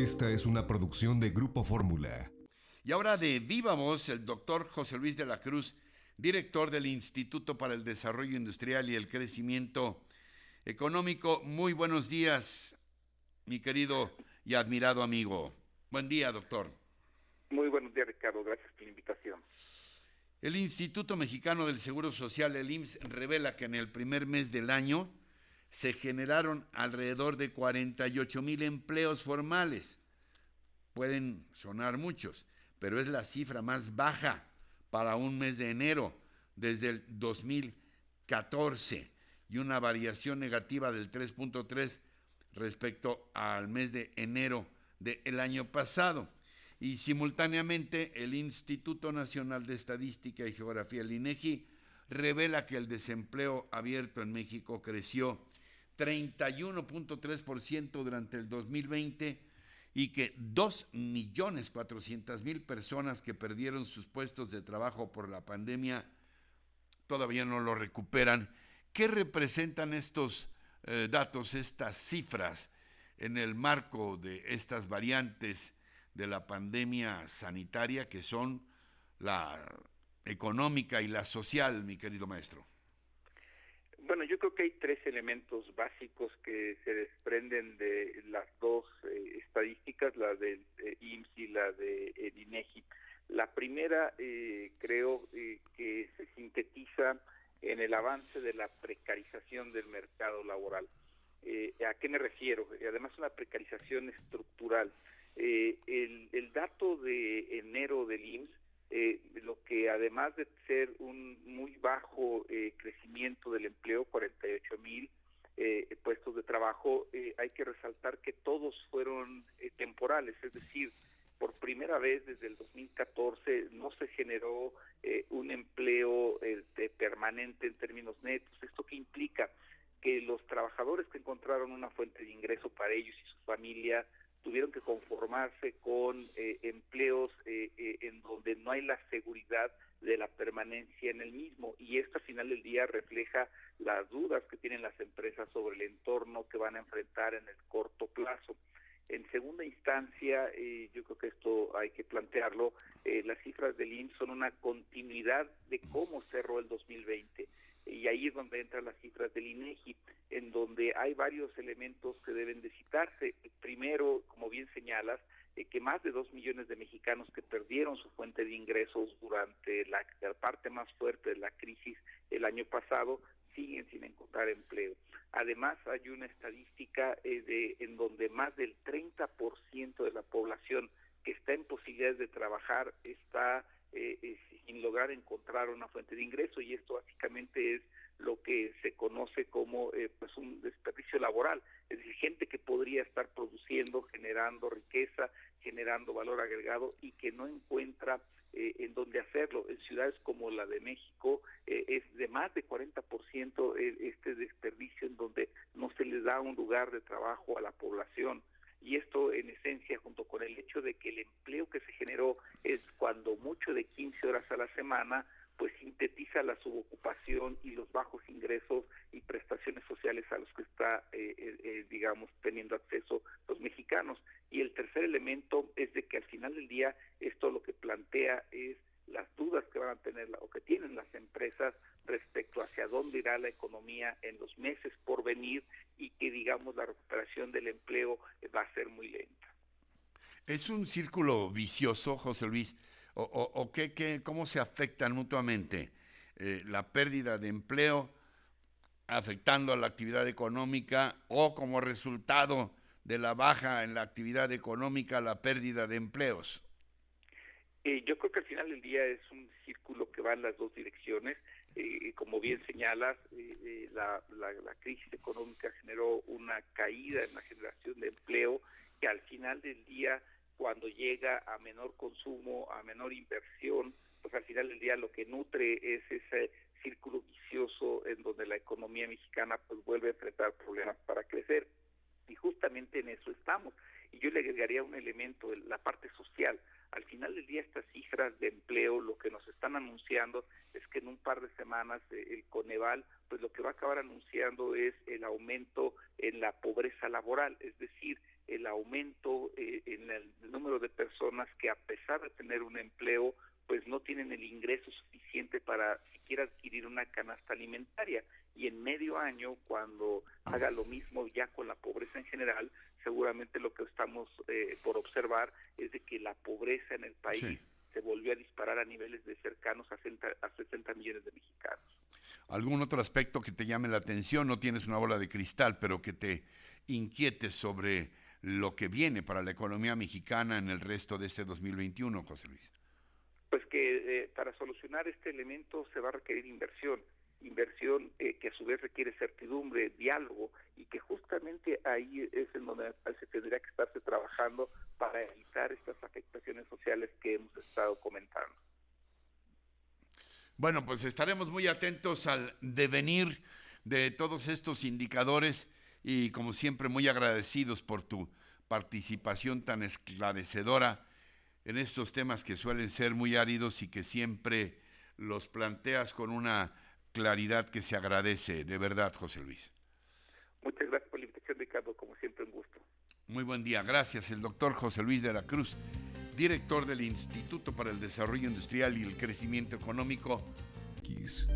Esta es una producción de Grupo Fórmula. Y ahora de viva voz, el doctor José Luis de la Cruz, director del Instituto para el Desarrollo Industrial y el Crecimiento Económico. Muy buenos días, mi querido y admirado amigo. Buen día, doctor. Muy buenos días, Ricardo. Gracias por la invitación. El Instituto Mexicano del Seguro Social, el IMSS, revela que en el primer mes del año se generaron alrededor de 48,000 empleos formales. Pueden sonar muchos, pero es la cifra más baja para un mes de enero desde el 2014 y una variación negativa del 3.3 respecto al mes de enero del año pasado. Y simultáneamente el Instituto Nacional de Estadística y Geografía, el INEGI, revela que el desempleo abierto en México creció 31.3% durante el 2020 y que 2,400,000 personas que perdieron sus puestos de trabajo por la pandemia todavía no lo recuperan. ¿Qué representan estos datos, estas cifras, en el marco de estas variantes de la pandemia sanitaria que son la económica y la social, mi querido maestro? Bueno, yo creo que hay tres elementos básicos que se desprenden de las dos estadísticas, la del IMSS y la del INEGI. La primera creo que se sintetiza en el avance de la precarización del mercado laboral. ¿A qué me refiero? Además, una precarización estructural. El dato de enero del IMSS, lo que además de ser un muy bajo crecimiento del empleo, 48,000 puestos de trabajo, hay que resaltar que todos fueron temporales, es decir, por primera vez desde el 2014 no se generó un empleo permanente en términos netos. ¿Esto qué implica? Que los trabajadores que encontraron una fuente de ingreso para ellos y su familia tuvieron que conformarse con empleos en donde no hay la seguridad de la permanencia en el mismo, y esto al final del día refleja las dudas que tienen las empresas sobre el entorno que van a enfrentar en el corto plazo. En segunda instancia, yo creo que esto hay que plantearlo, las cifras del IMSS son una continuidad de cómo cerró el 2020, y ahí es donde entran las cifras del INEGI, en donde hay varios elementos que deben de citarse. Primero, como bien señalas, que más de 2 millones de mexicanos que perdieron su fuente de ingresos durante la parte más fuerte de la crisis el año pasado, siguen sin encontrar empleo. Además, hay una estadística en donde más del 30% de la población que está en posibilidades de trabajar está sin lograr encontrar una fuente de ingreso, y esto básicamente es lo que se conoce como pues un desperdicio laboral, es decir, gente que podría estar produciendo, generando riqueza, generando valor agregado y que no encuentra en dónde hacerlo. En ciudades como la de México es de más de 40% este desperdicio, en donde no se les da un lugar de trabajo a la población. Y esto, en esencia, junto con el hecho de que el empleo que se generó es cuando mucho de 15 horas a la semana, pues sintetiza la subocupación y los bajos ingresos y prestaciones sociales a los que está, digamos, teniendo acceso los mexicanos. Y el tercer elemento es de que al final del día esto lo que plantea es las dudas que van a tener o que tienen las empresas respecto hacia dónde irá la economía en los meses por venir, y que, digamos, la recuperación del empleo va a ser muy lenta. ¿Es un círculo vicioso, José Luis? ¿O cómo se afectan mutuamente la pérdida de empleo afectando a la actividad económica, o como resultado de la baja en la actividad económica la pérdida de empleos? Yo creo que al final del día es un círculo que va en las dos direcciones. Como bien señalas, la crisis económica generó una caída en la generación de empleo, que al final del día, cuando llega a menor consumo, a menor inversión, pues al final del día lo que nutre es ese círculo vicioso en donde la economía mexicana pues vuelve a enfrentar problemas para crecer. Y justamente en eso estamos. Y yo le agregaría un elemento, la parte social. Al final del día, estas cifras de empleo, lo que nos están anunciando es que en un par de semanas el Coneval, pues lo que va a acabar anunciando es el aumento en la pobreza laboral, es decir, el aumento en el número de personas que, a pesar de tener un empleo, pues no tienen el ingreso suficiente para siquiera adquirir una canasta alimentaria. Y en medio año, cuando haga lo mismo ya con la pobreza en general, seguramente lo que estamos por observar es de que la pobreza en el país se volvió a disparar a niveles de cercanos a 60 millones de mexicanos. ¿Algún otro aspecto que te llame la atención? No tienes una bola de cristal, pero que te inquiete sobre lo que viene para la economía mexicana en el resto de este 2021, José Luis. Pues que para solucionar este elemento se va a requerir inversión que a su vez requiere certidumbre, diálogo, y que justamente ahí es en donde se tendría que estarse trabajando para evitar estas afectaciones sociales que hemos estado comentando. Bueno, pues estaremos muy atentos al devenir de todos estos indicadores y, como siempre, muy agradecidos por tu participación tan esclarecedora en estos temas que suelen ser muy áridos y que siempre los planteas con una claridad que se agradece. De verdad, José Luis. Muchas gracias por la invitación, Ricardo. Como siempre, un gusto. Muy buen día. Gracias. El doctor José Luis de la Cruz, director del Instituto para el Desarrollo Industrial y el Crecimiento Económico. Kiss.